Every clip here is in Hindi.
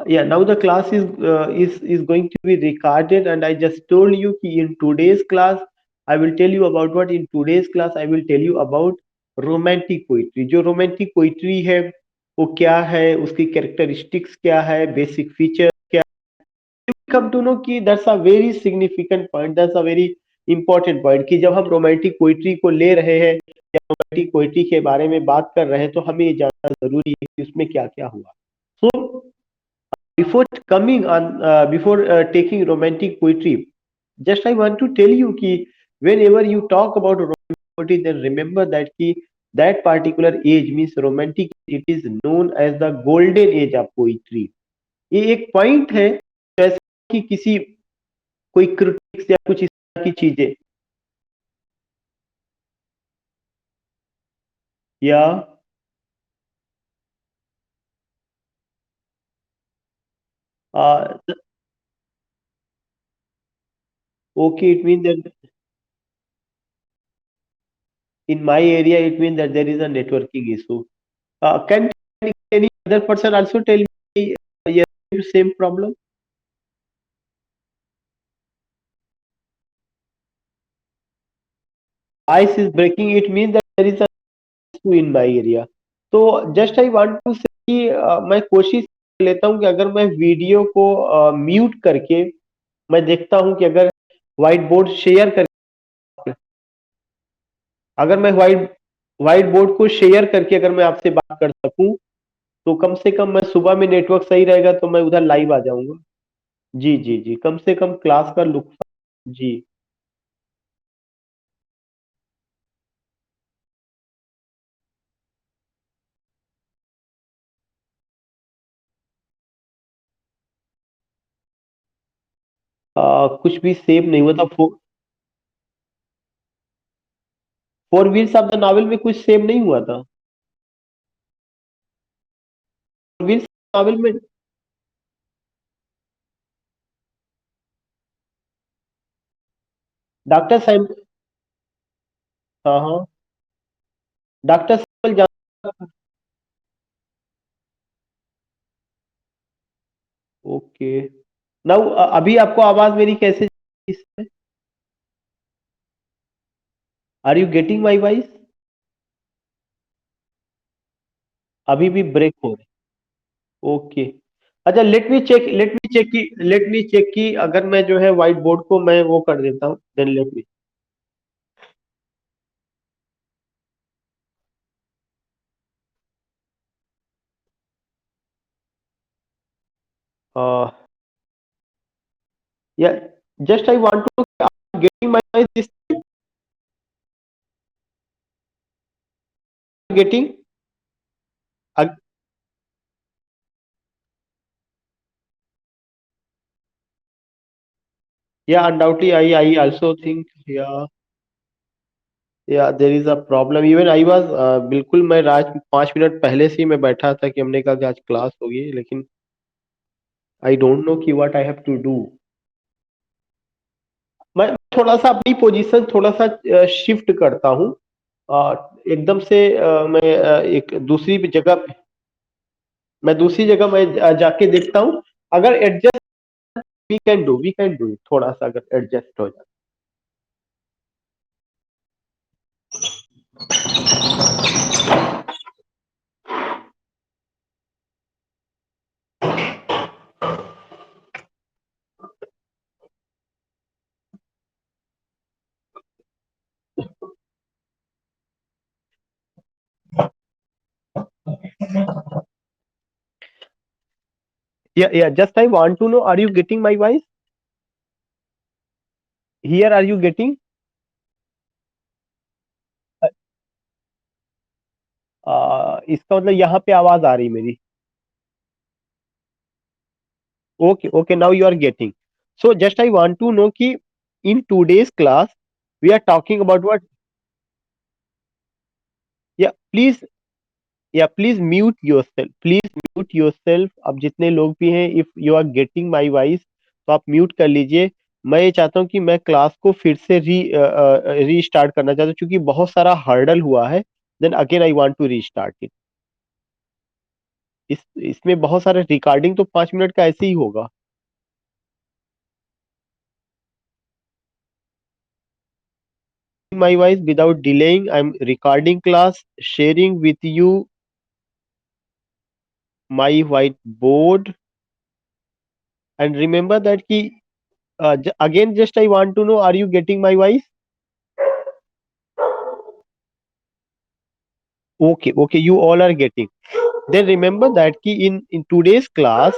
Yeah, now the class is going to be recorded, and I just told you कि in today's class I will tell you about what in today's class I will tell you about romantic poetry. जो romantic poetry है वो क्या है, उसकी characteristics क्या है, basic features क्या, you come to know कि that's a very significant point, that's a very important point कि जब हम romantic poetry को ले रहे हैं या romantic poetry के बारे में बात कर रहे हैं तो हमें ये जानना जरूरी है कि उसमें क्या क्या हुआ. So before taking romantic poetry, just I want to tell you कि whenever you talk about romantic poetry, then remember that कि that particular age means romantic, it is known as the golden age of poetry. ये एक पॉइंट है जैसे कि किसी कोई क्रिटिक्स या कुछ इस तरह की चीजें या okay, it means that in my area it means that there is a networking issue. Can any other person also tell me yes, same problem? Ice is breaking, it means that there is a issue in my area. तो जस्ट आई वांट टू से कि मैं कोशिश कर लेता हूँ कि अगर मैं वीडियो को म्यूट करके मैं देखता हूँ कि अगर व्हाइट बोर्ड शेयर करके, अगर मैं व्हाइट बोर्ड को शेयर करके अगर मैं आपसे बात कर सकूं तो कम से कम मैं सुबह में नेटवर्क सही रहेगा तो मैं उधर लाइव आ जाऊंगा. जी जी जी, कम से कम क्लास का लुक. जी. कुछ भी सेव नहीं हुआ था. Four wheels of the novel में कुछ सेव नहीं हुआ था. फोर व्हील्स नॉवेल में डॉक्टर सैम. हाँ हाँ. Doctor Samuel Johnson. Okay. Now अभी आपको आवाज मेरी कैसे, are you getting my voice? अभी भी ब्रेक हो रही. ओके. अच्छा, लेट मी चेक की अगर मैं जो है व्हाइट बोर्ड को मैं वो कर देता हूँ, then let me. Yeah just I want to getting my voice this, getting. Yeah undoubtedly I also think. Yeah yeah there is a problem, even I was, बिल्कुल मैं राज 5 मिनट पहले से ही मैं बैठा था कि हमने कहा कि आज क्लास होगी, लेकिन आई डोंट नो कि what I have to do. मैं थोड़ा सा अपनी पोजीशन थोड़ा सा शिफ्ट करता हूँ. एकदम से मैं एक दूसरी जगह पे, मैं दूसरी जगह मैं जाके देखता हूँ. अगर एडजस्ट, वी कैन डू थोड़ा सा अगर एडजस्ट हो जाए. Yeah just I want to know, are you getting my voice? Here are you getting? इसका मतलब यहाँ पे आवाज आ रही मेरी. Okay okay, now you are getting. So just I want to know कि in today's class we are talking about what. Yeah please, yeah please mute yourself, please mute yourself. अब जितने लोग भी हैं, if you are getting my voice तो आप म्यूट कर लीजिए. मैं ये चाहता हूँ कि मैं क्लास को फिर से री स्टार्ट करना चाहता हूँ क्योंकि बहुत सारा हर्डल हुआ है. Then again I want to restart it. इसमें बहुत सारे रिकॉर्डिंग, तो 5 मिनट का ऐसे ही होगा. My voice without delaying. I'm recording class, sharing with you my whiteboard, and remember that ki again, just I want to know, are you getting my voice? Okay, okay, you all are getting. Then remember that ki in today's class,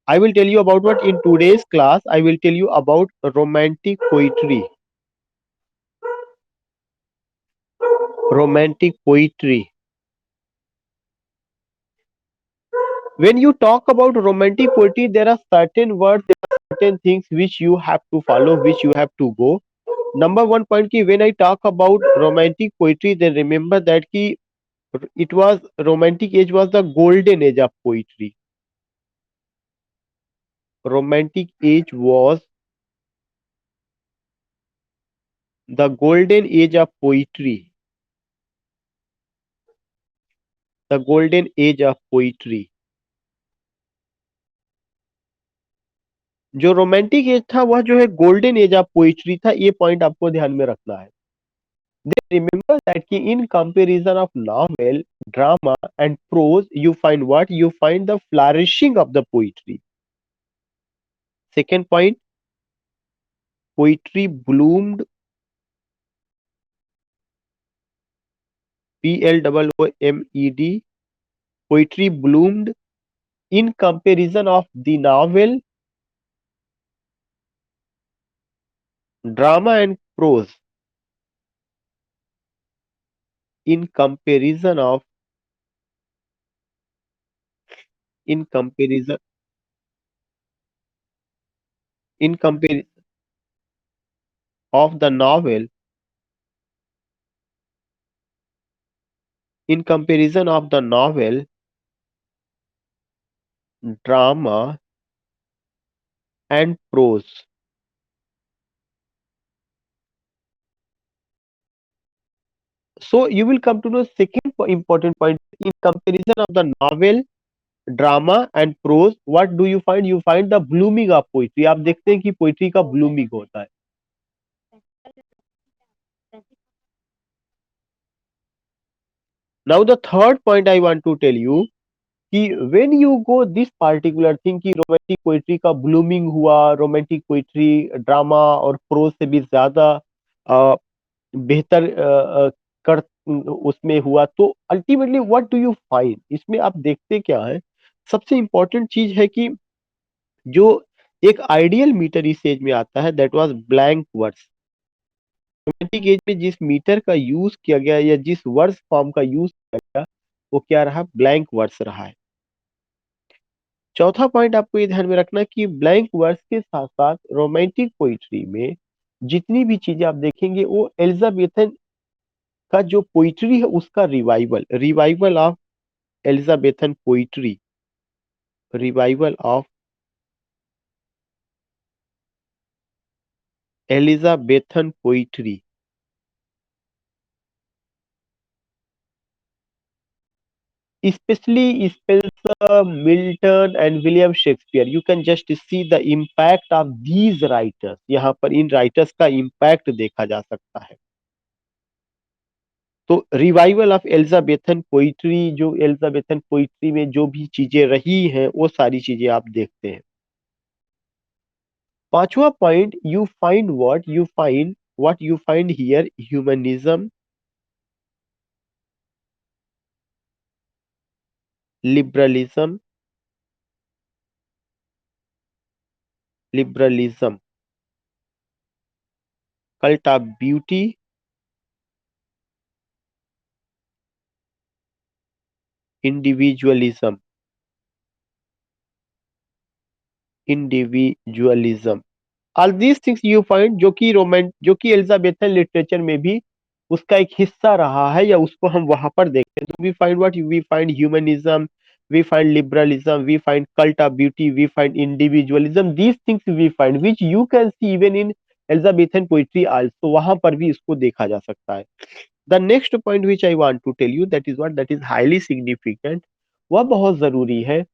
I will tell you about what in today's class I will tell you about romantic poetry. Romantic poetry. When you talk about romantic poetry, there are certain words, there are certain things which you have to follow, which you have to go. Number one point ki when I talk about romantic poetry, then remember that ki it was romantic age was the golden age of poetry. Romantic age was the golden age of poetry. The golden age of poetry. जो रोमांटिक एज था वह जो है गोल्डन एज ऑफ पोइट्री था, ये पॉइंट आपको ध्यान में रखना है. Then remember that in comparison of novel, drama and prose, you find what? You find the flourishing of the poetry. Second point, poetry bloomed, Bloomed, poetry bloomed in comparison of the novel, drama and prose. In comparison of, in comparison, in comparison of the novel, in comparison of the novel, drama and prose. So you will come to know second important point, in comparison of the novel, drama and prose, what do you find? You find the blooming of poetry. आप देखते हैं कि पोइट्री का ब्लूमिंग होता है. Now the third point I want to tell you कि when you go this particular thing कि रोमांटिक पोइट्री का ब्लूमिंग हुआ, रोमांटिक पोइट्री ड्रामा और प्रोज से भी ज्यादा बेहतर कर उसमें हुआ, तो ultimately what do you find? इसमें आप देखते क्या है? सबसे इंपॉर्टेंट चीज है कि जो एक आइडियल मीटर इस एज में आता है, that was blank verse. Romantic age में जिस मीटर का यूज किया गया या जिस वर्स फॉर्म का यूज किया गया, वो क्या रहा? ब्लैंक वर्स रहा है. चौथा पॉइंट आपको ये ध्यान में रखना कि ब्लैंक वर्स के साथ साथ रोमांटिक पोइट्री में जितनी भी चीजें आप देखेंगे वो एलिजाबेथन का जो पोइट्री है उसका revival, revival of Elizabethan poetry, revival of Elizabethan poetry. Especially Spencer, Milton and William Shakespeare, you can just see the impact of these writers. यहाँ पर इन राइटर्स का इम्पैक्ट देखा जा सकता है. तो रिवाइवल ऑफ एलिजाबेथन पोइट्री, जो एलिजाबेथन पोइट्री में जो भी चीजें रही हैं वो सारी चीजें आप देखते हैं. पांचवा point, you find what you find here, humanism, liberalism, liberalism, cult of beauty, individualism, individualism. All these things you find, जो कि एलिजाबेथन लिटरेचर में भी उसका एक हिस्सा रहा है या उसको हम वहां पर देखते हैं. तो we find what? We find humanism, we find liberalism, we find cult of beauty, we find individualism. These things we find which you can see even in Elizabethan poetry also. वहां पर भी इसको देखा जा सकता है. The next point which I want to tell you, that is what, that is highly significant. वह बहुत जरूरी है।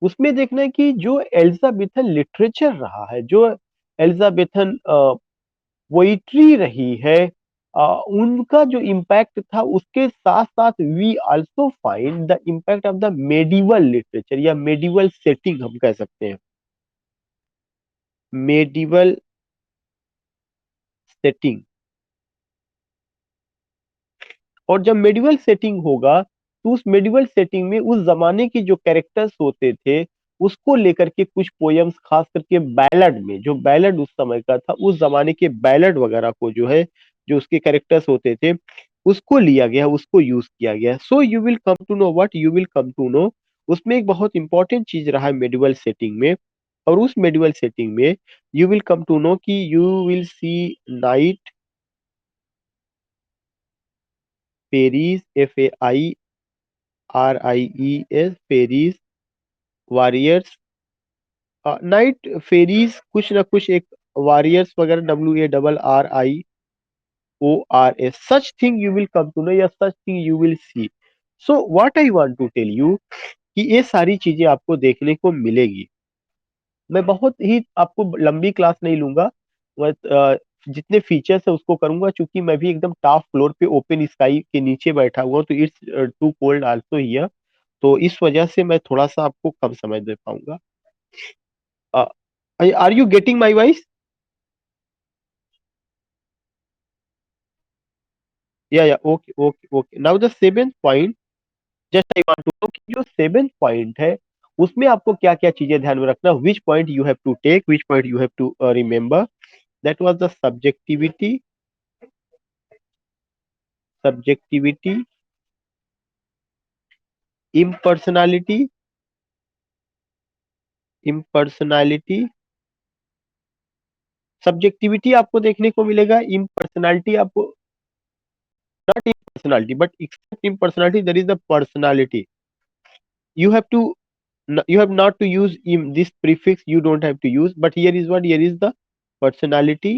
उसमें देखना है कि जो एलिजाबेथन लिटरेचर रहा है, जो एलिजाबेथन पोइट्री रही है, उनका जो इम्पैक्ट था, उसके साथ साथ we also find the impact of the medieval literature, या मेडिवल सेटिंग हम कह सकते हैं, मेडिवल सेटिंग। और जब मेडिवल सेटिंग होगा, तो उस मेडिवल सेटिंग में उस जमाने के जो कैरेक्टर्स होते थे, उसको लेकर के कुछ पोयम्स, खास करके बैलड में, जो बैलड उस समय का था, उस जमाने के बैलड वगैरह को जो है, जो उसके कैरेक्टर्स होते थे, उसको लिया गया, उसको यूज किया गया। So you will come to know, what you will come to know, उसमें एक बहुत इंपॉर्टेंट चीज रहा है मेडिवल सेटिंग में। और उस मेडिवल सेटिंग में you will come to know कि you will see knight fairies, FAIRIES, fairies, warriors, knight fairies, कुछ ना कुछ एक, वॉरियर्स वगैरह, WARRIORS, such thing you will come to know, yeah such thing you will see. So what I want to tell you कि ये सारी चीजें आपको देखने को मिलेगी। मैं बहुत ही आपको लंबी क्लास नहीं लूंगा, मैं जितने फीचर्स है उसको करूंगा, क्योंकि मैं भी एकदम टॉप फ्लोर पे ओपन स्काई के नीचे बैठा हुआ हूं, तो it's too cold also here. तो इस वजह से मैं थोड़ा सा आपको कम समय दे पाऊंगा। Are you getting my voice? Yeah okay okay okay, now the seventh point, just I want to know कि जो सेवेंथ पॉइंट है, उसमें आपको क्या क्या चीजें ध्यान में रखना, which point you have to take, which point you have to remember. That was the subjectivity, subjectivity, impersonality, impersonality, subjectivity आपको देखने को मिलेगा, इम्पर्सनालिटी आपको, not impersonality but except impersonality, there is the personality. You have to, you have not to use this prefix, you don't have to use, but here is what, here is the personality,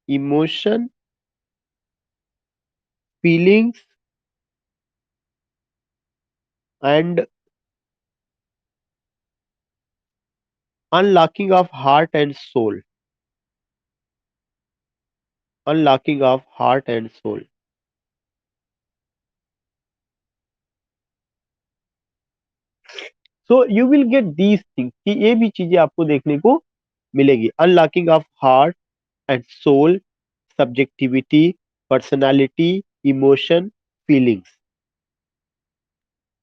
emotion, feelings, and unlocking of heart and soul, unlocking of heart and soul. So you will get these things, कि ये भी चीजें आपको देखने को मिलेगी, unlocking of heart and soul, subjectivity, personality, emotion, feelings।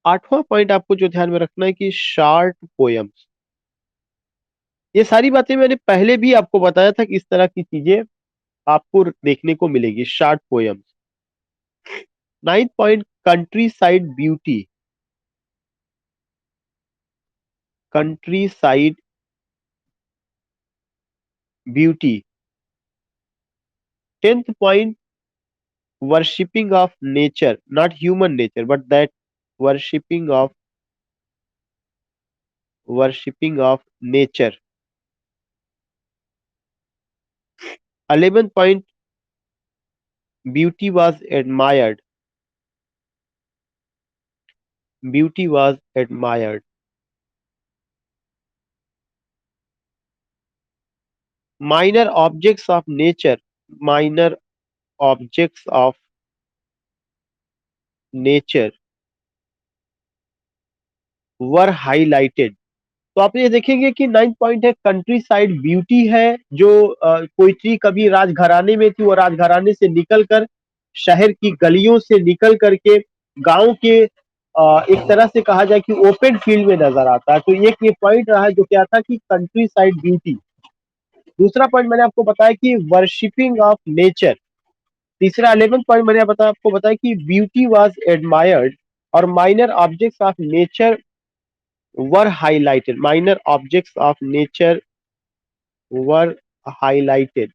आठवां पॉइंट आपको जो ध्यान में रखना है कि शॉर्ट पोयम्स। ये सारी बातें मैंने पहले भी आपको बताया था कि इस तरह की चीजें आपको देखने को मिलेगी, short poems. Ninth point, country side beauty, country side beauty. Tenth point, worshipping of nature, not human nature but that worshipping of, worshipping of nature. 11th point, beauty was admired, beauty was admired. Minor objects of nature, minor objects of nature were highlighted. तो आप ये देखेंगे कि 9th पॉइंट है, कंट्री साइड ब्यूटी है, जो पोइट्री कभी राजघराने में थी, वो राजघराने से निकलकर शहर की गलियों से निकल करके गांव के एक तरह से कहा जाए कि ओपन फील्ड में नजर आता है। तो एक ये पॉइंट रहा है, जो क्या था कि कंट्री साइड ब्यूटी। दूसरा पॉइंट मैंने आपको बताया कि वर्शिपिंग ऑफ नेचर। तीसरा 11th पॉइंट मैंने आपको बताया कि ब्यूटी वाज एडमायर्ड, और minor objects of nature were highlighted, minor objects of nature were highlighted,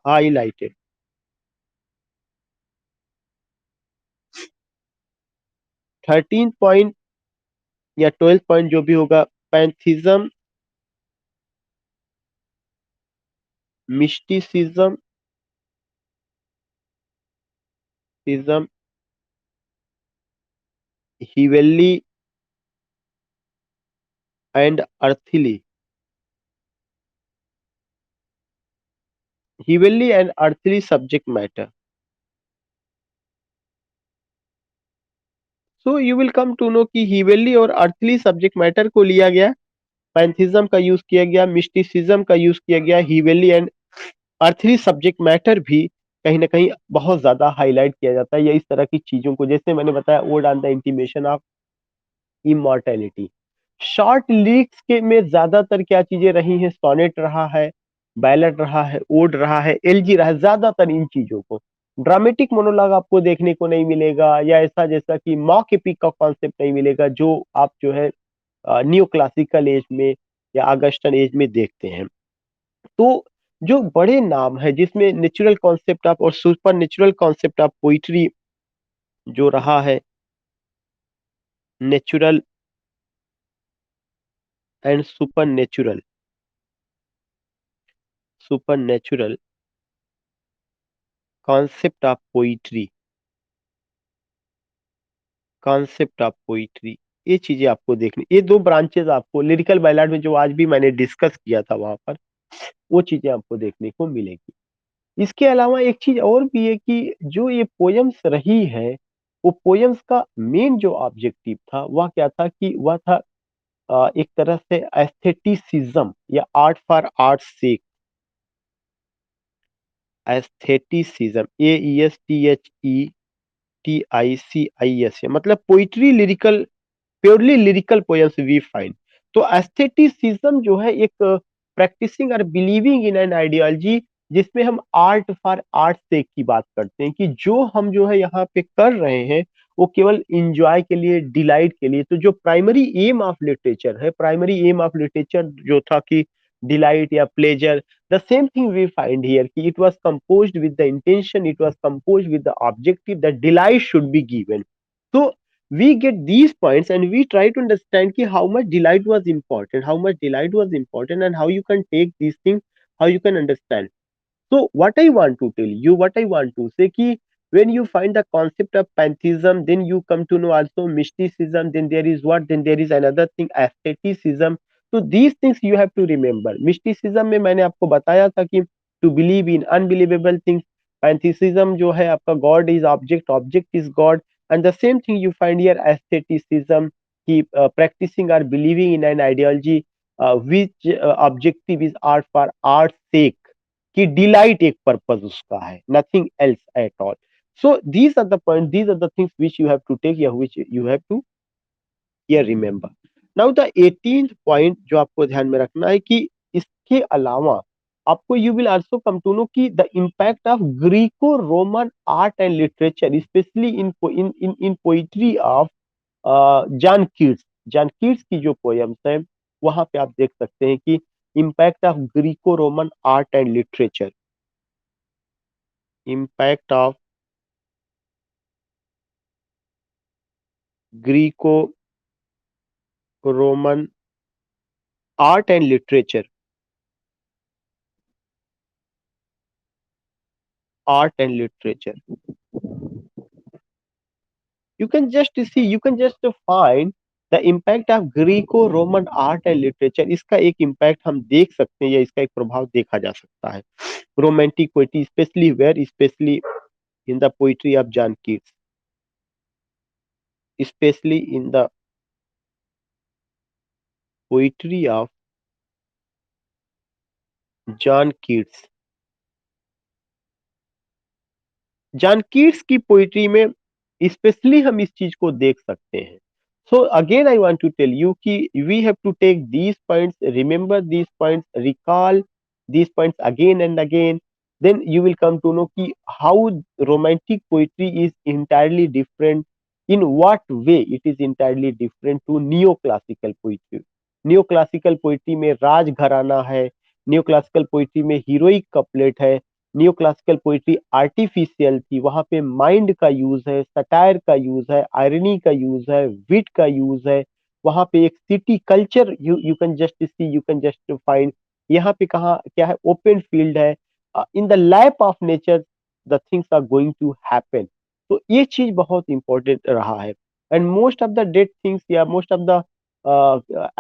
highlighted। 13th point या 12th पॉइंट जो भी होगा, pantheism, mysticism, सिज्म, heavenly and earthly, heavenly and earthly subject matter. So you will come to know कि heavenly और earthly subject matter को लिया गया, पैंथिज्म का यूज किया गया, मिस्टिसिज्म का यूज किया गया, heavenly and earthly subject matter भी कहीं ना कहीं बहुत ज्यादा हाईलाइट किया जाता है, या इस तरह की चीजों को, जैसे मैंने बताया odd on the intimation of immortality. Short lyrics के में ज्यादातर क्या चीजें रही हैं, सोनेट रहा है, बैलेट रहा है, ओड रहा है, एलजी रहा है, ज्यादातर इन चीजों को। ड्रामेटिक मोनोलॉग आपको देखने को नहीं मिलेगा, या ऐसा जैसा कि मॉक एपिक का कॉन्सेप्ट नहीं मिलेगा, जो आप जो है न्यू क्लासिकल एज में या अगस्टन एज में देखते हैं। तो जो बड़े नाम है जिसमें नेचुरल कॉन्सेप्ट ऑफ और super natural concept of poetry जो रहा है, natural and super natural, super natural concept of poetry, concept of poetry, ये चीजें आपको देखनी, ये दो ब्रांचेस आपको लिरिकल बैलाड में जो आज भी मैंने डिस्कस किया था वहां पर, वो चीजें आपको देखने को मिलेगी। इसके अलावा एक चीज और भी है कि जो ये पोयम्स रही है, वो पोयम्स का मेन जो ऑब्जेक्टिव था वह क्या था, कि वह था एक तरह से एस्थेटिसिज्म या art for art sake, aestheticism, AESTHETICIS, मतलब poetry lyrical, purely lyrical poems we find. तो एस्थेटिसिज्म जो है एक प्रैक्टिसिंग और बिलीविंग इन एन आइडियोलॉजी, जिसमें हम आर्ट फॉर आर्ट से की बात करते हैं, कि जो हम जो है यहाँ पे कर रहे हैं वो केवल इंजॉय के लिए, डिलाइट के लिए। तो जो प्राइमरी एम ऑफ लिटरेचर है, प्राइमरी एम ऑफ लिटरेचर जो था कि डिलाइट या pleasure, the same thing we find here, कि it was composed with the intention, it was composed with the objective that delight should be given. So we get these points and we try to understand ki how much delight was important, how much delight was important, and how you can take these things, how you can understand. So what I want to tell you, what I want to say, ki when you find the concept of pantheism, then you come to know also mysticism, then there is what, then there is another thing, aestheticism. So these things you have to remember. Mysticism में मैंने आपको बताया था कि to believe in unbelievable things, pantheism जो है आपका God is object, object is God, and the same thing you find here aestheticism, कि practicing or believing in an ideology which objective is art for art's sake, कि डिलाइट एक पर्पज उसका है, nothing else at all. So these are the point, these are the things which you have to take, या which you have to here remember. Now the 18th point जो आपको ध्यान में रखना है, कि इसके अलावा आपको you will also come to know कि the impact of Greco Roman art and literature, specially in in in in poetry of John Keats. John Keats की जो पोएम्स है वहां पे आप देख सकते हैं कि impact of Greco Roman art and literature, impact of Greco-Roman art and literature, art and literature. You can just see, you can just find the impact of Greco-Roman art and literature. इसका एक impact हम देख सकते हैं, या इसका एक प्रभाव देखा जा सकता है। Romantic poetry, especially where, especially in the poetry of John Keats, especially in the poetry of John Keats। John Keats की पोइट्री में स्पेशली हम इस चीज को देख सकते हैं। So again I want to tell you कि we have to take these points, remember these points, recall these points again and again, then you will come to know कि how romantic poetry is entirely different, in what way it is entirely different to neo classical poetry. Neo classical poetry में राज घराना है, नियो क्लासिकल पोइट्री में हीरोइक कपलेट है, न्यू क्लासिकल पोइट्री आर्टिफिशियल थी, वहां पे माइंड का यूज है, सटायर का यूज है, आयरनी का यूज है, विट का यूज है, वहां पे एक city culture you you can just see, you can just find. यहाँ पे कहा क्या है, ओपन फील्ड है, in the lap of nature the things are going to happen. तो ये चीज बहुत इंपॉर्टेंट रहा है। and most of the dead things, yeah, most of the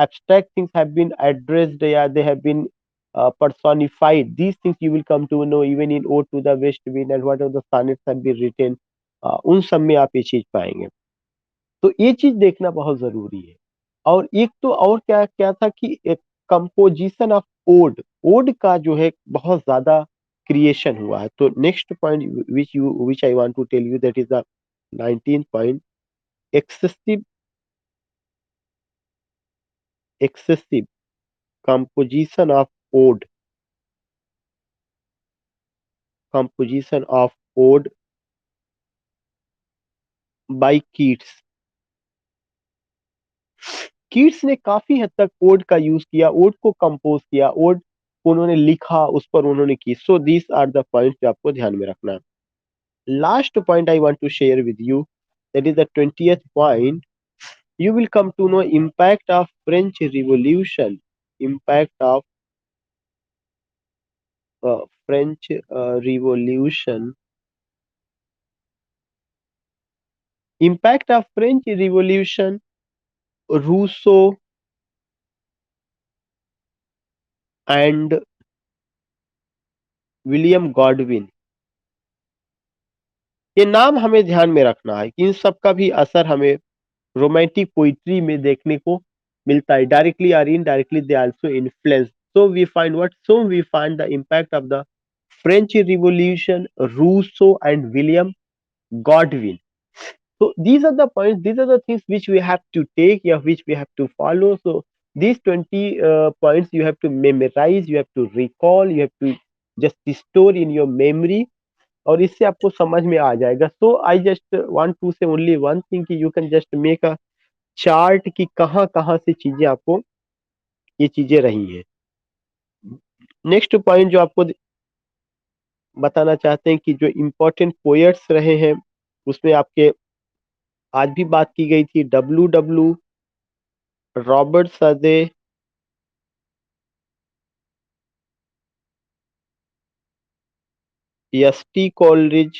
abstract things have been addressed, yeah, they have been personified. These things you will come to know even in Ode to the West Wind and whatever the sonnets have been written, उन सब में आप ये चीज पाएंगे। तो ये चीज देखना बहुत जरूरी है। और एक तो और क्या क्या था कि एक कंपोजिशन ऑफ ओड, ओड का जो है बहुत ज्यादा क्रिएशन हुआ है। तो next point which I want to tell you, that is the 19th point, excessive excessive composition of ode, composition of ode by Keats। Keats ने काफी हद तक ओड का यूज किया, ओड को कंपोज किया, ओड को उन्होंने लिखा, उस पर उन्होंने की। So these are the point जो आपको ध्यान में रखना है। Last point I want to share with you, that is the 20th point. You will come to know impact of French Revolution, impact of French Revolution, impact of French Revolution, Rousseau and William Godwin. ये नाम हमें ध्यान में रखना है कि इन सब का भी असर हमें रोमांटिक पोइट्री में देखने को मिलता है, डायरेक्टली और indirectly they also influence. So we find what, so we find the impact of the French revolution, Rousseau and William Godwin. So these are the points, these are the things which we have to take, yeah, which we have to follow. So these 20 points you have to memorize, you have to recall, you have to just store in your memory, और इससे आपको समझ में आ जाएगा। सो आई जस्ट वांट टू से ओनली वन थिंग कि you can just make a chart कि कहाँ कहाँ से चीजें आपको ये चीजें रही हैं। नेक्स्ट पॉइंट जो आपको बताना चाहते हैं कि जो इम्पोर्टेंट पोएट्स रहे हैं उसमें आपके आज भी बात की गई थी, W W Robert Southey, S T. Coleridge,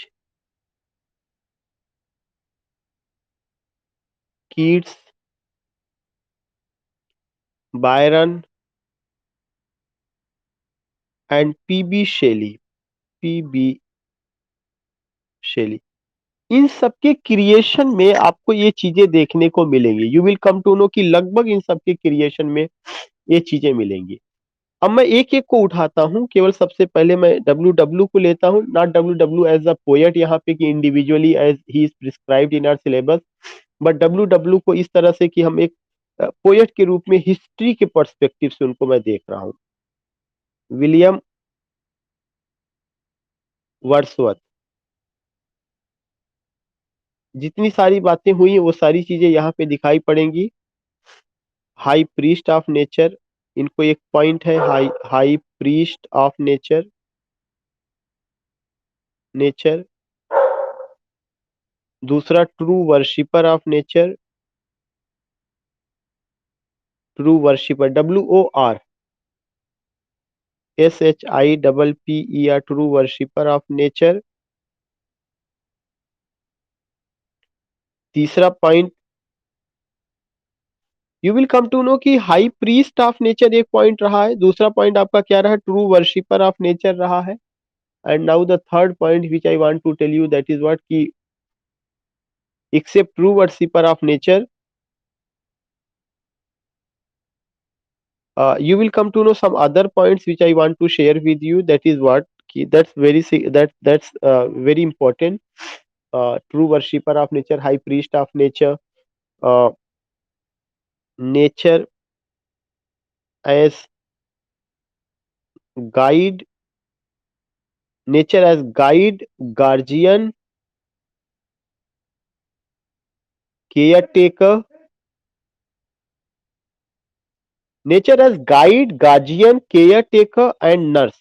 Keats, Byron and P B. Shelley, P B. Shelley. इन सबके क्रिएशन में आपको ये चीजें देखने को मिलेंगी। You will come to know कि लगभग इन सबके क्रिएशन में ये चीजें मिलेंगी। अब मैं एक एक को उठाता हूं, केवल सबसे पहले मैं डब्ल्यू डब्ल्यू को लेता हूं, not W W as a poet यहाँ पे कि individually as he is prescribed in our syllabus, but W W को इस तरह से कि हम एक पोएट के रूप में हिस्ट्री के पर्सपेक्टिव से उनको मैं देख रहा हूँ। William Wordsworth. जितनी सारी बातें हुई हैं वो सारी चीजें यहाँ पे दिखाई पड़ेंगी। हाई प्रीस्ट ऑफ नेचर, इनको एक पॉइंट है, high high priest of nature, nature. दूसरा true worshipper of nature, true worshipper, WOR SHIPPER, true worshipper of nature. तीसरा point you will come to know कि हाई प्रीस्ट ऑफ नेचर एक पॉइंट रहा है, दूसरा पॉइंट आपका क्या रहा, ट्रू वर्शिपर ऑफ नेचर रहा है। And now the third point which I want to tell you, that is what कि except true worshipper of nature, you will come to know some other points which I want to share with you. That is what that's very important. True worshipper of nature, high priest of nature, uh, nature as guide, nature as guide, guardian, caretaker, nature as guide, guardian, caretaker, and nurse.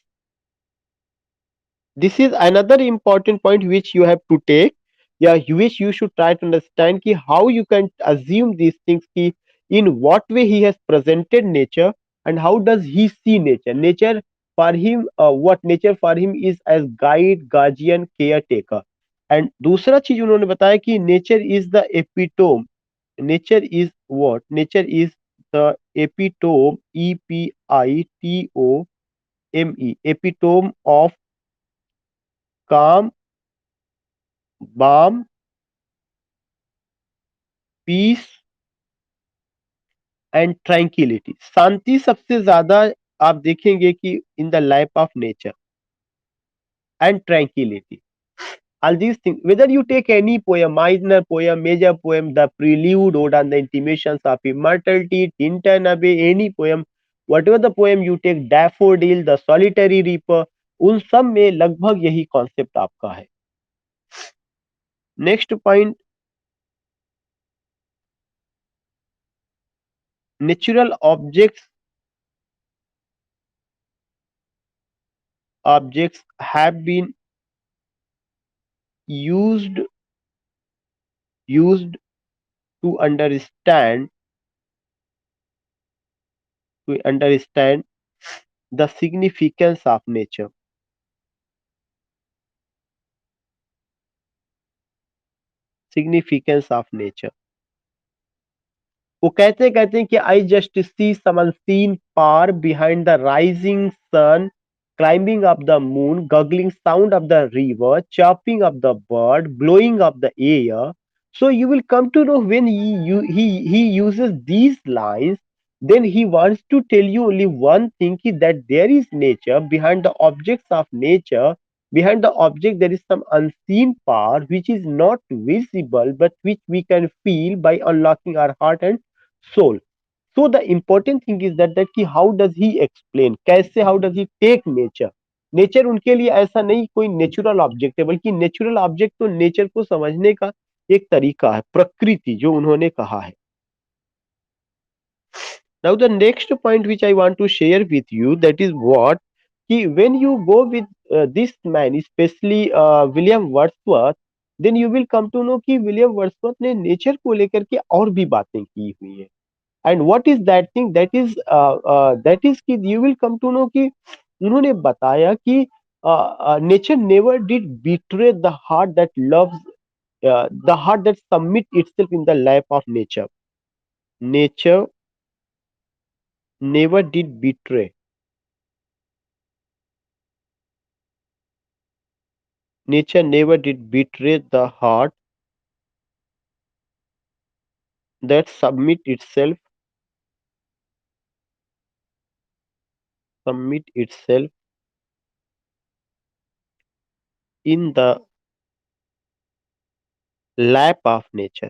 This is another important point which you have to take, yeah, which you should try to understand ki how you can assume these things ki in what way he has presented nature and how does he see nature. Nature for him, what nature for him is as guide, guardian, caretaker। And दूसरा चीज उन्होंने बताया कि nature is the epitome, nature is what? Nature is the epitome, epitome, epitome of calm, balm, peace and tranquillity. शांति सबसे ज्यादा आप देखेंगे कि in the life of nature and tranquillity. All these things, whether you take any poem, minor poem, major poem, the prelude, ode on the intimations of immortality, Tintin Abbey, any poem, whatever the poem you take, Daffodil, the Solitary Reaper, उन सब में लगभग यही कॉन्सेप्ट आपका है. Next point, natural objects have been used to understand the significance of nature. Significance of nature. वो कहते हैं कि I just see some unseen power behind the rising sun, climbing up the moon, gurgling sound of the river, chirping of the bird, blowing of the air. So you will come to know when he uses these lines, then he wants to tell you only one thing, that there is nature behind the objects of nature. Behind the object there is some unseen power which is not visible but which we can feel by unlocking our heart and soul. So the important thing is that कि how does he explain, कैसे, how does he take nature. Nature उनके लिए ऐसा नहीं कोई नेचुरल ऑब्जेक्ट है, बल्कि नेचुरल ऑब्जेक्ट तो नेचर को समझने का एक तरीका है, प्रकृति जो उन्होंने कहा है. Now the next point which I want to share with you, that is what, कि when you go with this man, especially William Wordsworth, then you will come to know कि विलियम वर्ड्सवर्थ ने नेचर को लेकर के और भी बातें की हुई है. And what is that thing? That is कि you will come to know कि उन्होंने बताया कि nature never did betray the heart that loves, the heart that submit itself in the lap of nature. Nature never did betray. Nature never did betray the heart that submit itself in the lap of nature.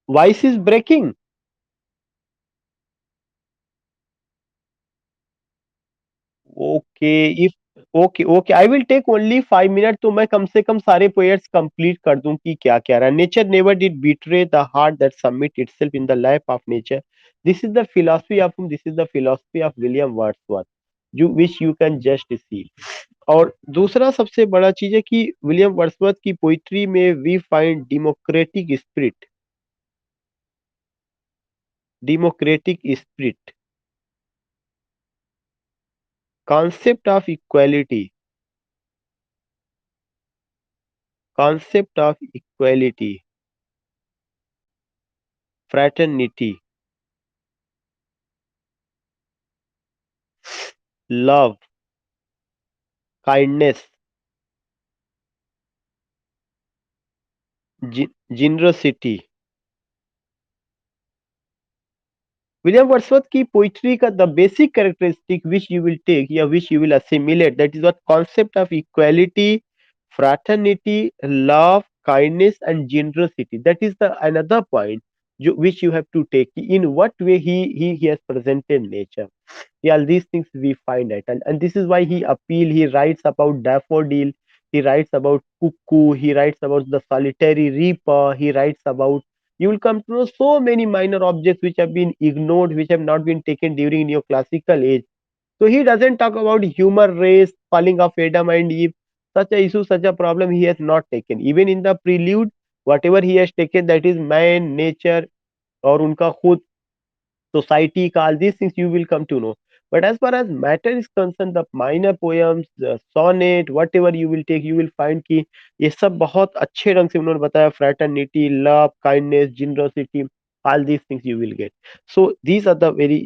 Voice is breaking. Okay, if okay, I will take only 5 minutes, तो मैं कम से कम सारे पोएट्स कंप्लीट कर दूं कि क्या क्या रहा. Nature never did betray the heart that submit itself in the life of nature. This is the philosophy of William Wordsworth, जो which you can just see. और दूसरा सबसे बड़ा चीज है कि विलियम वर्ड्सवर्थ की पोइट्री में we find democratic spirit, concept of equality, fraternity, love, kindness, generosity. William Wordsworth की पोइट्री का the basic characteristic which you will take या which you will assimilate, that is what concept of equality, fraternity, love, kindness and generosity. That is the another point which you have to take. In what way he has presented nature. Yeah, all these things we find it, and this is why he writes about daffodil, he writes about cuckoo, he writes about the solitary reaper, he writes about, you will come to know so many minor objects which have been ignored, which have not been taken during your classical age. So he doesn't talk about human race, falling of Adam and Eve, such a issue, such a problem he has not taken. Even in the prelude, whatever he has taken, that is man, nature, और उनका खुद सोसाइटी का, all these things you will come to know. But as far as matter is concerned, the minor poems, the sonnet, whatever you will take, you will find कि ये सब बहुत अच्छे ढंग से उन्होंने बताया, fraternity, love, kindness, generosity, all these things you will get. So these are the very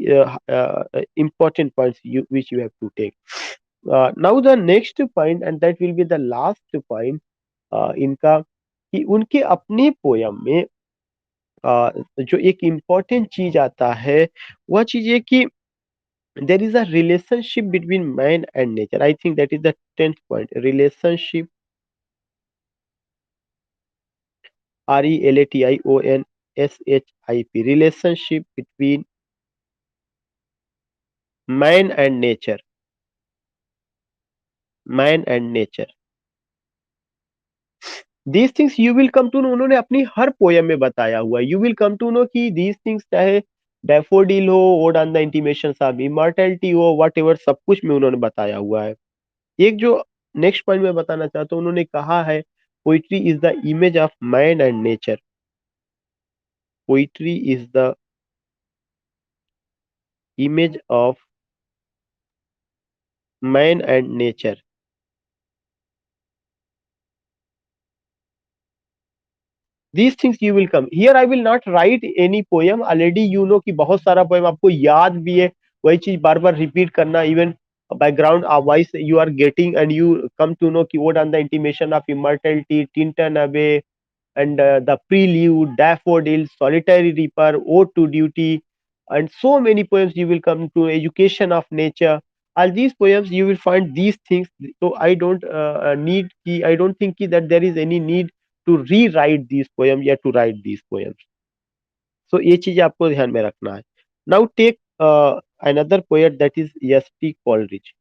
important points which you have to take. Now the next point, and that will be the last point, इनका कि उनके अपने पोयम में जो एक इम्पोर्टेंट चीज आता है, वह चीज ये कि there is a relationship between man and nature. I think that is the 10th point. Relationship, RELATIONSHIP, relationship between man and nature. Man and nature. These things you will come to know, उन्होंने अपनी हर पोयम में बताया हुआ है. You will come to know कि these things चाहे डैफोडिल हो, odd on the intimations of immortality हो, whatever, सब कुछ में उन्होंने बताया हुआ है. एक जो नेक्स्ट पॉइंट मैं बताना चाहता हूँ, उन्होंने कहा है poetry is the image of man and nature. Poetry is the image of man and nature. These things you will come. Here I will not write any poem. Already you know कि बहुत सारा poem आपको याद भी है. वही चीज बार बार रिपीट करना, even background voice you are getting, and you come to know कि what on the intimation of immortality, Tintin Abbey, and the prelude, daffodil, solitary reaper, ode to duty, and so many poems you will come to, education of nature. All these poems you will find these things. So I don't I don't think that there is any need to rewrite these poems या to write these poems. So ये चीज आपको ध्यान में रखना है. Now take another poet, that is S.T. Coleridge.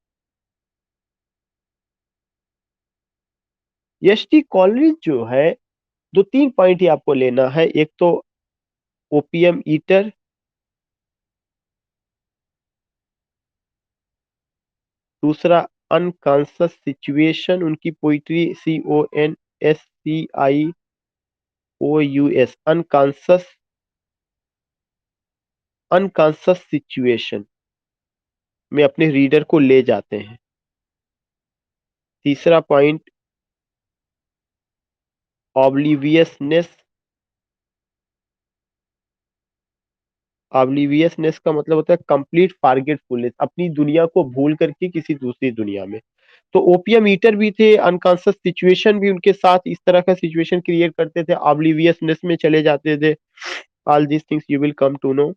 S.T. Coleridge जो है, दो तीन पॉइंट ही आपको लेना है. एक तो ओपियम ईटर, दूसरा अनकॉन्शियस सिचुएशन. उनकी पोइट्री CONSCIOUS, अनकॉन्शियस सिचुएशन में अपने रीडर को ले जाते हैं. तीसरा पॉइंट ऑब्लिवियसनेस. ऑब्लिवियसनेस का मतलब होता है कंप्लीट फॉरगेटफुलनेस, अपनी दुनिया को भूल करके किसी दूसरी दुनिया में. तो ओपियम ईटर भी थे, अनकॉन्शियस सिचुएशन भी उनके साथ इस तरह का सिचुएशन क्रिएट करते थे, ऑब्लिवियसनेस में चले जाते थे. All these things you will come to know.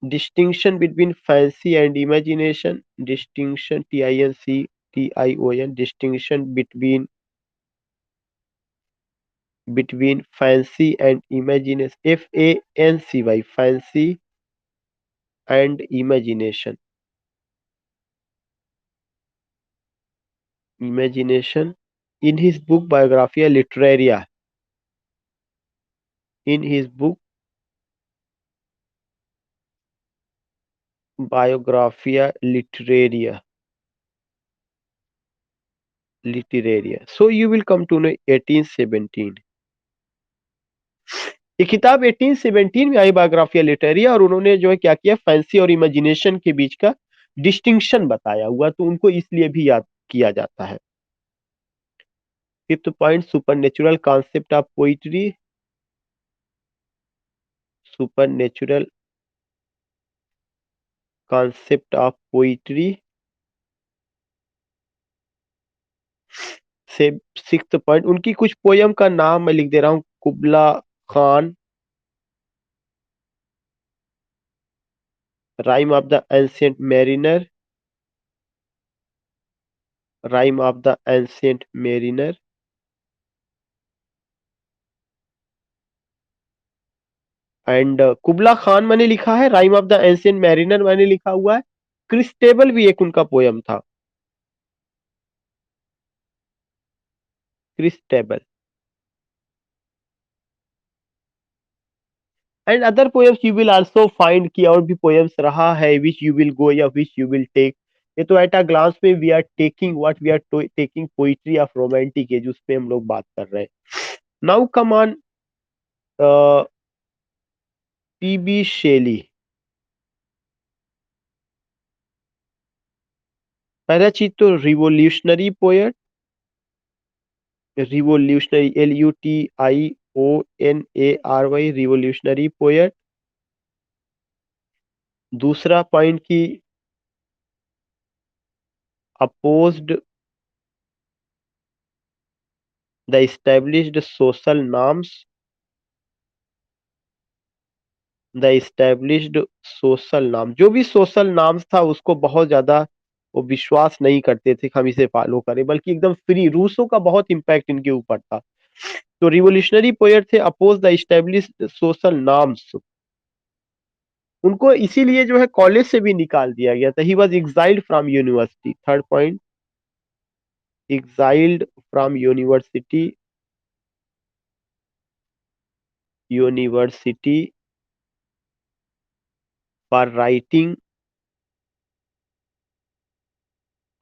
distinction between fancy and imagination. Distinction, TINCTION, distinction between fancy and imagination. FANCY, fancy and imagination. Imagination. In his book Biographia Literaria. In his book Biographia Literaria. So you will come to know 1817. ये किताब 1817 में आई, बायोग्राफिया लिटरेरिया, और उन्होंने जो है क्या किया, फैंसी और इमेजिनेशन के बीच का डिस्टिंक्शन बताया हुआ, तो उनको इसलिए भी याद किया जाता है. Fifth point, supernatural concept of poetry. Supernatural concept of poetry. से सिक्स्थ पॉइंट, उनकी कुछ पोयम का नाम मैं लिख दे रहा हूं. Kubla Khan, rime of the ancient mariner, rime of the ancient mariner. And Kubla Khan मैंने लिखा है, rime of the ancient mariner मैंने लिखा हुआ है. क्रिस्टेबल भी एक उनका पोयम था, Christabel. And other poems you will also find कि और भी पोएम्स रहा है विच यू विल गो या विच यू विल टेक. ये तो एट अ ग्लांस में we are taking what we are taking poetry of romantic age, उस पे हम लोग बात कर रहे हैं. Now come on P B Shelley. पहला चीज तो revolutionary poet, revolutionary, LUTIONARY, revolutionary poet. दूसरा पॉइंट की opposed the established social norms, the established social norm, जो भी सोशल नॉर्म्स था उसको बहुत ज्यादा वो विश्वास नहीं करते थे कि हम इसे फॉलो करें, बल्कि एकदम फ्री। रूसो का बहुत इम्पैक्ट इनके ऊपर था। तो रिवोल्यूशनरी पोएट थे, oppose the established social norms. उनको इसीलिए जो है कॉलेज से भी निकाल दिया गया था। He was exiled from university. Third point, exiled from university, university for writing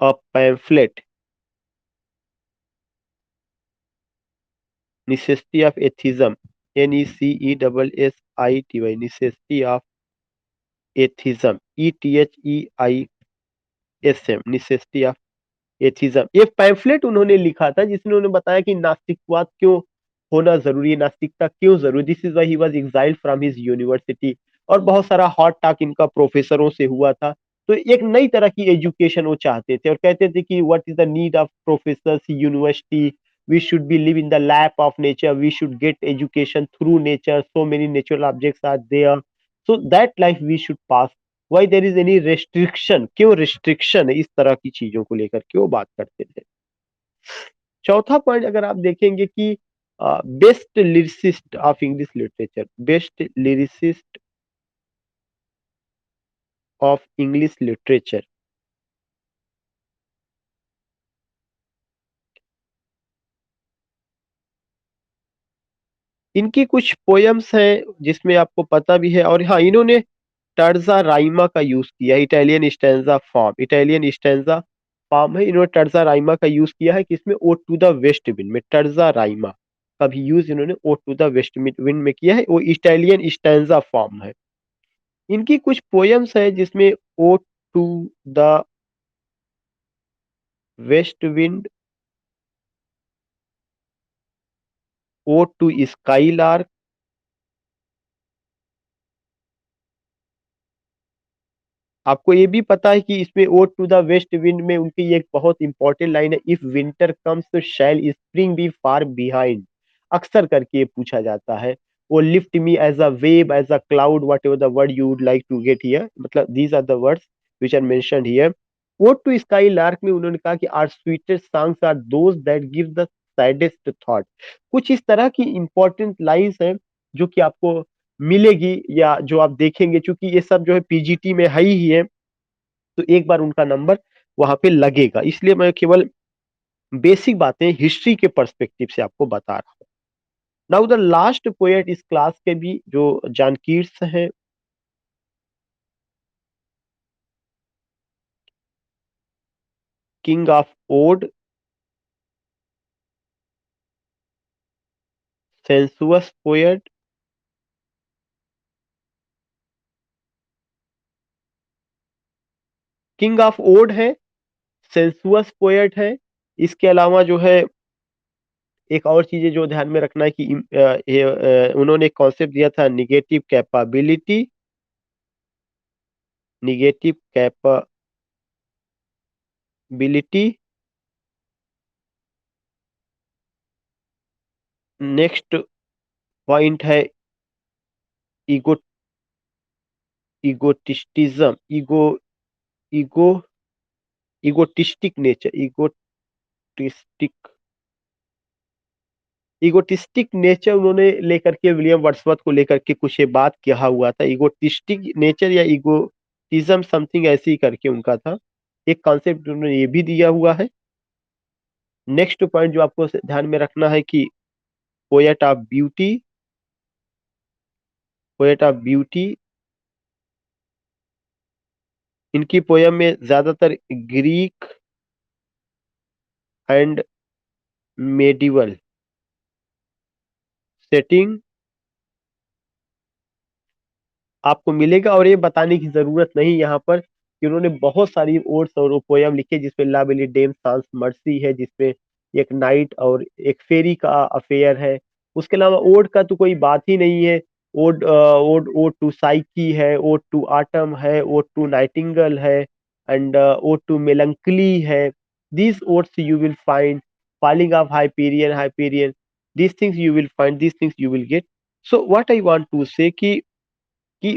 a pamphlet, necessity of atheism, NECESSITY, necessity of atheism, ETHEISM, necessity of atheism. एक पैम्फलेट उन्होंने लिखा था जिसमें उन्होंने बताया कि नास्तिकवाद क्यों होना जरूरी है, नास्तिकता क्यों जरूरी। This is why he was exiled from his university. और बहुत सारा हॉट टॉक इनका प्रोफेसरों से हुआ था। तो एक नई तरह की एजुकेशन वो चाहते थे और कहते थे कि what is the need of professors university, we should be live in the lap of nature, we should get education through nature, so many natural objects are there, so that life we should pass, why there is any restriction, क्यों रिस्ट्रिक्शन है, इस तरह की चीजों को लेकर के वो बात करते थे। चौथा पॉइंट अगर आप देखेंगे कि best lyricist of English literature, best lyricist of English literature, इनकी कुछ पोयम्स हैं जिसमें आपको पता भी है। और हाँ, इन्होंने टर्जा राइमा का यूज किया है, Italian stanza form, Italian stanza form है। इन्होंने टर्जा राइमा का यूज किया है किसमें, ode to the west wind में। टर्जा राइमा का भी यूज इन्होंने ode to the west wind में किया है, वो इटालियन स्टैंजा फॉर्म है। इनकी कुछ पोयम्स है जिसमें ode to the west wind, ode to skylark लार्क, आपको ये भी पता है कि इसमें ode to the west wind में उनकी एक बहुत इंपॉर्टेंट लाइन है, इफ विंटर कम्स तो shall spring be far behind. अक्सर करके ये पूछा जाता है। वो lift me as a wave, as a cloud, whatever the word you would like to get here, मतलब these are the words which are mentioned here. Ode to skylark लार्क में उन्होंने कहा कि our sweetest songs are those that give the saddest thought. कुछ इस तरह की इंपॉर्टेंट लाइंस हैं जो कि आपको मिलेगी या जो आप देखेंगे, चूंकि ये सब जो है पीजीटी में है ही है, तो एक बार उनका नंबर वहां पे लगेगा। इसलिए मैं केवल बेसिक बातें हिस्ट्री के पर्सपेक्टिव से आपको बता रहा हूँ। नाउ द लास्ट पोएट इस क्लास के भी जो जॉन कीट्स हैं, king of ode, sensuous poet, king of ode है, सेंसुअस पोएट है। इसके अलावा जो है एक और चीजें जो ध्यान में रखना है कि उन्होंने एक कॉन्सेप्ट दिया था, negative capability, negative capability. Next point है ईगो, इगोटिस्टिज्म, ईगो इगोटिस्टिक नेचर, इगोटिस्टिक नेचर उन्होंने लेकर के विलियम वर्ड्सवर्थ को लेकर के कुछ ये बात कहा हुआ था। इगोटिस्टिक नेचर या इगोटिज्म समथिंग ऐसे ही करके उनका था एक कॉन्सेप्ट, उन्होंने ये भी दिया हुआ है। नेक्स्ट पॉइंट जो आपको ध्यान में रखना है कि poet of beauty, poet of beauty, इनकी पोयम में ज्यादातर ग्रीक एंड मेडिवल सेटिंग आपको मिलेगा। और ये बताने की जरूरत नहीं यहाँ पर कि उन्होंने बहुत सारी ओड्स और पोयम लिखे, जिसमें लव डेम सांस मर्सी है, जिसमें एक नाइट और एक फेरी का अफेयर है। उसके अलावा ओड का तो कोई बात ही नहीं है। ओड टू साइकी है, ओड टू आटम है, ओड टू नाइटिंगल है, एंड ओड टू मेलंकली है। These odds you will find, falling of Hyperion, these things you will find, these things you will get. So what I want to say कि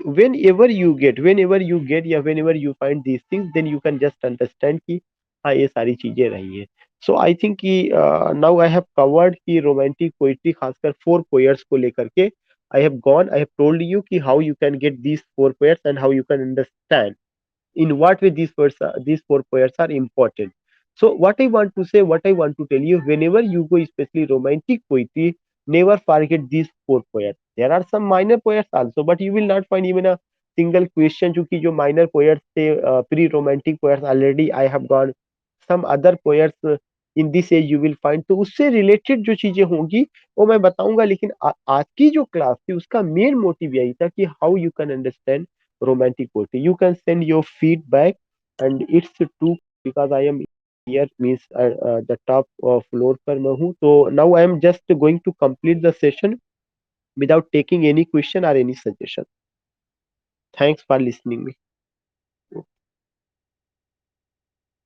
whenever you get या whenever you find these things, then you can just understand कि हाँ ये सारी चीजें रही है। सो आई थिंक कि नाउ आई हैव कवर्ड कि रोमांटिक पोइट्री खासकर फोर पोएट्स को लेकर के आई हैव टोल्ड यू कि how you can get these four poets and how you can understand in what way these four poets are important. So what I want to say, what I want to tell you, whenever you go, especially romantic poetry, never forget these four poets. There are some minor poets also, but you will not find even a single question क्योंकि जो minor poets थे, pre romantic poets, already I have gone some other poets in this age you will find, तो उससे रिलेटेड जो चीजें होंगी वो मैं बताऊंगा। लेकिन आज की जो क्लास थी उसका मेन मोटिव यही था कि how you can understand romantic poetry. You can send your feedback, and it's true because I am here means the top floor पर मैं हूँ। तो now I am just going to complete the session without taking any question or any suggestion. Thanks for listening me.